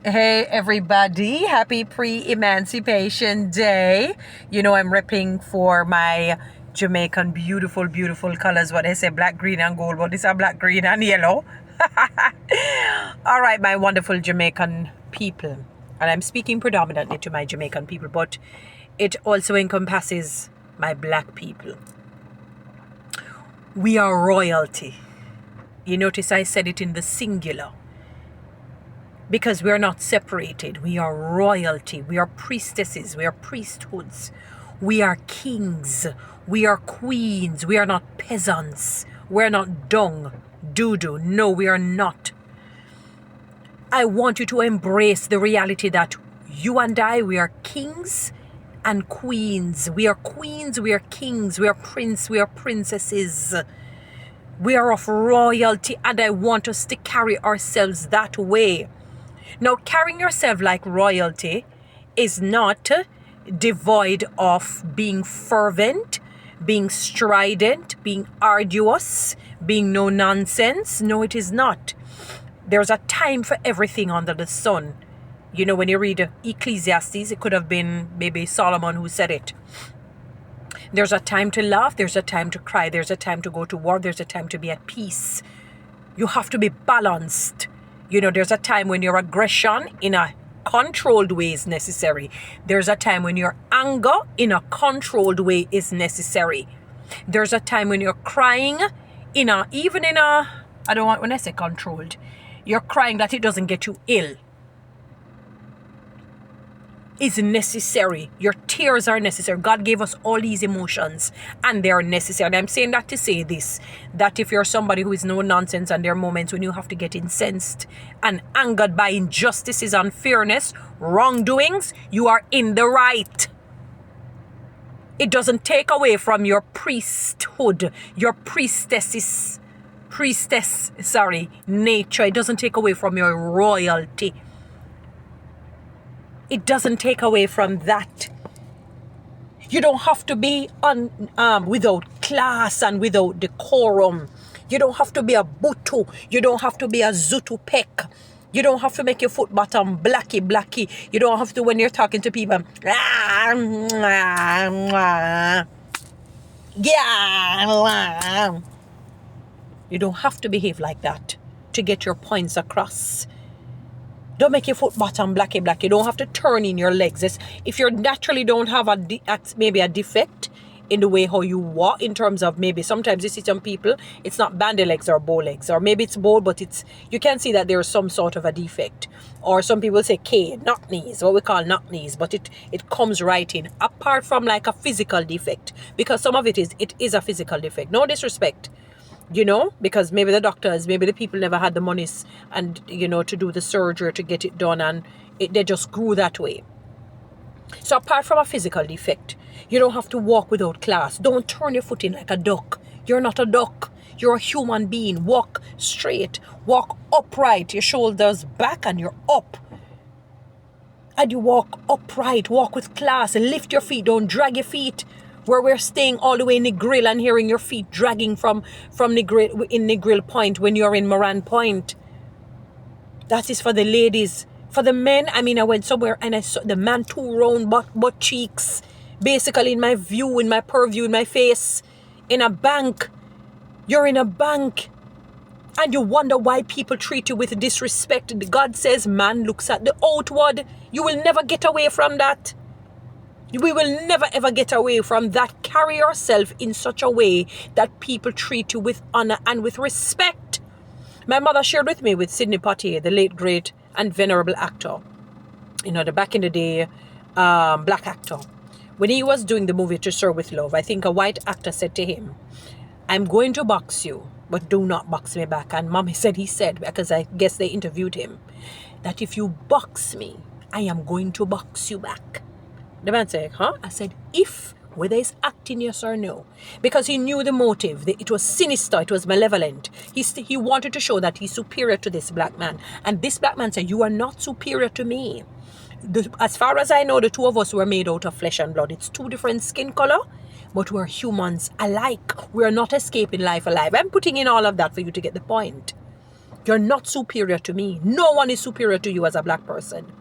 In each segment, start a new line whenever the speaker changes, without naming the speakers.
Hey everybody, happy pre-emancipation day. You know I'm repping for my Jamaican beautiful colors. What they say, black, green and gold. But these are black, green and yellow. All right, my wonderful Jamaican people. And I'm speaking predominantly to my Jamaican people, but it also encompasses my black people. We are royalty. You notice I said it in the singular. Because we are not separated. We are royalty. We are priestesses. We are priesthoods. We are kings. We are queens. We are not peasants. We are not dung, doo-doo. No, we are not. I want you to embrace the reality that you and I, we are kings and queens. We are queens. We are kings. We are prince. We are princesses. We are of royalty, and I want us to carry ourselves that way. Now, carrying yourself like royalty is not devoid of being fervent, being strident, being arduous, being no nonsense. No, it is not. There's a time for everything under the sun. You know, when you read Ecclesiastes, it could have been maybe Solomon who said it. There's a time to laugh, there's a time to cry, there's a time to go to war, there's a time to be at peace. You have to be balanced. You know, there's a time when your aggression in a controlled way is necessary. There's a time when your anger in a controlled way is necessary. There's a time when you're crying when I say controlled, you're crying that it doesn't get you ill. Is necessary. Your tears are necessary. God gave us all these emotions and they are necessary. And I'm saying that to say this, that if you're somebody who is no nonsense and there are moments when you have to get incensed and angered by injustices, unfairness, wrongdoings, you are in the right. It doesn't take away from your priesthood, your priestess, nature. It doesn't take away from your royalty. It doesn't take away from that. You don't have to be without class and without decorum. You don't have to be a butu. You don't have to be a zutu pek. You don't have to make your foot bottom blacky. You don't have to, when you're talking to people, you don't have to behave like that to get your points across. Don't make your foot bottom blacky. You don't have to turn in your legs. If you naturally don't have maybe a defect in the way how you walk, in terms of maybe sometimes you see some people, it's not bandy legs or bow legs, or maybe it's bow, but you can see that there's some sort of a defect. Or some people say knock knees, what we call knock knees, but it comes right in. Apart from like a physical defect, because some of it is a physical defect. No disrespect. You know, because maybe the doctors, maybe the people never had the monies and, you know, to do the surgery to get it done, and they just grew that way. So apart from a physical defect, you don't have to walk without class. Don't turn your foot in like a duck. You're not a duck. You're a human being. Walk straight. Walk upright. Your shoulders back and you're up. And you walk upright. Walk with class. Lift your feet. Don't drag your feet. Where we're staying all the way in the grill and hearing your feet dragging from the grill in the grill point when you're in Moran Point. That is for the ladies. For the men, I went somewhere and I saw the man 2 round butt cheeks, basically in my view, in my purview, in my face, in a bank. You're in a bank. And you wonder why people treat you with disrespect. God says man looks at the outward. You will never get away from that. We will never ever get away from that. Carry yourself in such a way that people treat you with honor and with respect. My mother shared with me with Sidney Poitier, the late great and venerable actor. You know, the back in the day black actor. When he was doing the movie To Serve With Love, I think a white actor said to him, I'm going to box you, but do not box me back. And Mommy said, he said, because I guess they interviewed him, that if you box me, I am going to box you back. The man said, I said, whether it's acting, yes or no. Because he knew the motive. It was sinister. It was malevolent. He wanted to show that he's superior to this black man. And this black man said, you are not superior to me. As far as I know, the two of us were made out of flesh and blood. It's 2 different skin color, but we're humans alike. We're not escaping life alive. I'm putting in all of that for you to get the point. You're not superior to me. No one is superior to you as a black person.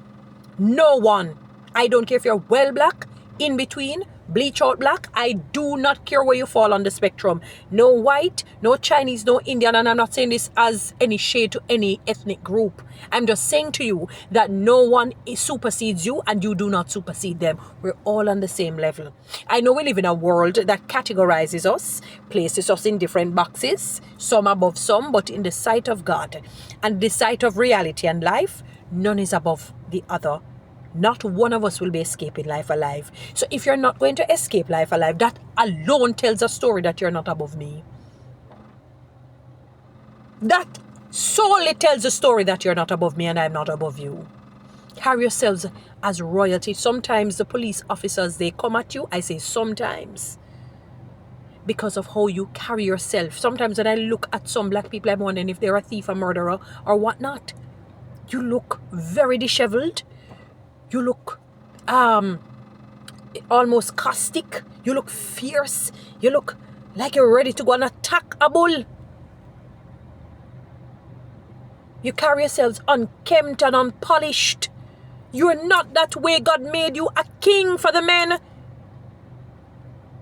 No one. I don't care if you're well black, in between, bleach out black. I do not care where you fall on the spectrum. No white, no Chinese, no Indian. And I'm not saying this as any shade to any ethnic group. I'm just saying to you that no one supersedes you and you do not supersede them. We're all on the same level. I know we live in a world that categorizes us, places us in different boxes, some above some, but in the sight of God and the sight of reality and life, none is above the other. Not one of us will be escaping life alive. So if you're not going to escape life alive, that alone tells a story that you're not above me. That solely tells a story that you're not above me and I'm not above you. Carry yourselves as royalty. Sometimes the police officers, they come at you. I say sometimes. Because of how you carry yourself. Sometimes when I look at some black people, I'm wondering if they're a thief, a murderer, or whatnot. You look very disheveled. You look almost caustic. You look fierce. You look like you're ready to go and attack a bull. You carry yourselves unkempt and unpolished. You're not that way. God made you a king for the men.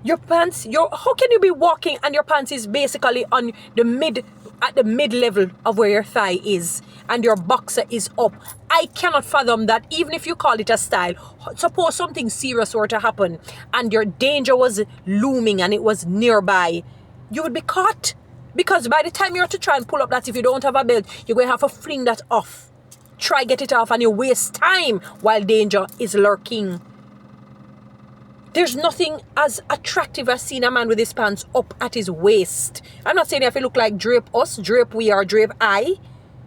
Your pants, how can you be walking and your pants is basically on the mid level of where your thigh is and your boxer is up? I cannot fathom that, even if you call it a style. Suppose something serious were to happen and your danger was looming and it was nearby, you would be caught. Because by the time you're to try and pull up that, if you don't have a belt, you're going to have to fling that off. Try get it off and you waste time while danger is lurking. There's nothing as attractive as seeing a man with his pants up at his waist. I'm not saying if you look like drape us, drape we, or drape I,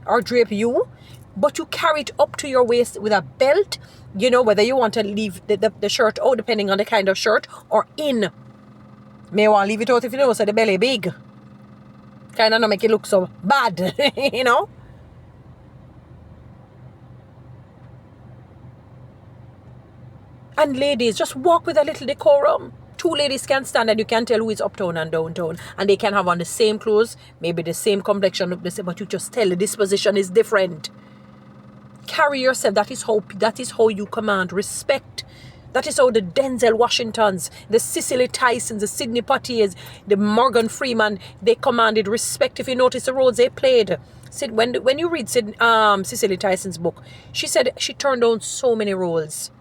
or drape you, but you carry it up to your waist with a belt, you know, whether you want to leave the shirt out, depending on the kind of shirt, or in. May want to leave it out if you know, so the belly big. Kind of not make it look so bad, you know. And ladies, just walk with a little decorum. Two ladies can stand and you can tell who is uptown and downtown. And they can have on the same clothes, maybe the same complexion, look the same, but you just tell the disposition is different. Carry yourself. That is how you command respect. That is how the Denzel Washingtons, the Cicely Tysons, the Sidney Poitiers, the Morgan Freeman, they commanded respect. If you notice the roles they played. When you read Cicely Tyson's book, she said she turned down so many roles.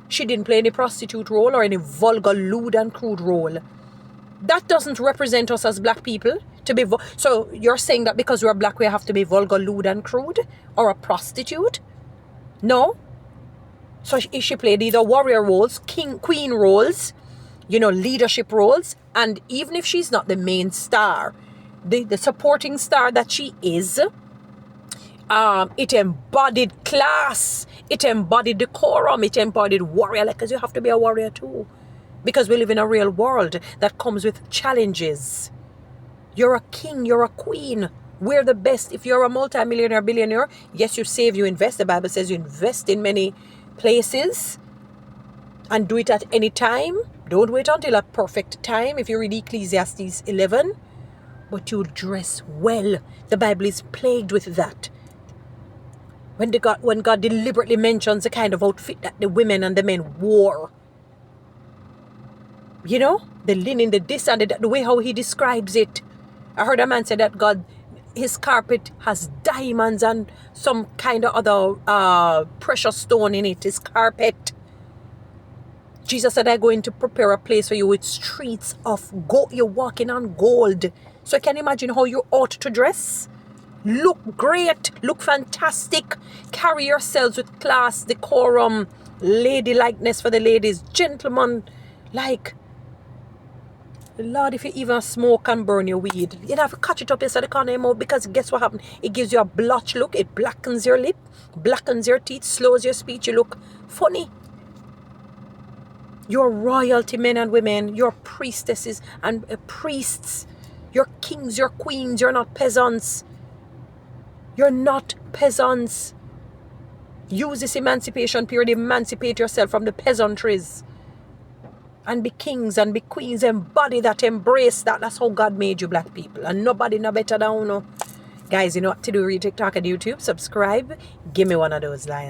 She didn't play any prostitute role or any vulgar, lewd and crude role. That doesn't represent us as black people. So you're saying that because we're black we have to be vulgar, lewd and crude? Or a prostitute? No. So she played either warrior roles, queen roles, leadership roles. And even if she's not the main star, the supporting star that she is, it embodied class, it embodied decorum, it embodied warrior, because you have to be a warrior too. Because we live in a real world that comes with challenges. You're a king, you're a queen. We're the best. If you're a multi-millionaire, billionaire, yes, you save, you invest. The Bible says you invest in many places and do it at any time. Don't wait until a perfect time. If you read Ecclesiastes 11, but you dress well. The Bible is plagued with that. When God deliberately mentions the kind of outfit that the women and the men wore. The linen, the this and the way how he describes it. I heard a man say that his carpet has diamonds and some kind of other precious stone in it. His carpet. Jesus said, I'm going to prepare a place for you with streets of gold. You're walking on gold. So I can imagine how you ought to dress. Look great. Look fantastic. Carry yourselves with class, decorum, ladylikeness for the ladies. Gentlemen, like, Lord, if you even smoke and burn your weed, you'd have to catch it up inside the corner of your mouth, because guess what happens? It gives you a blotch look. It blackens your lip, blackens your teeth, slows your speech. You look funny. You're royalty, men and women. You're priestesses and priests. You're kings, you're queens. You're not peasants. You're not peasants. Use this emancipation period. Emancipate yourself from the peasantries. And be kings and be queens. Embody that. Embrace that. That's how God made you black people. And nobody no better than you. Guys, you know what to do? Read TikTok and YouTube. Subscribe. Give me one of those lions.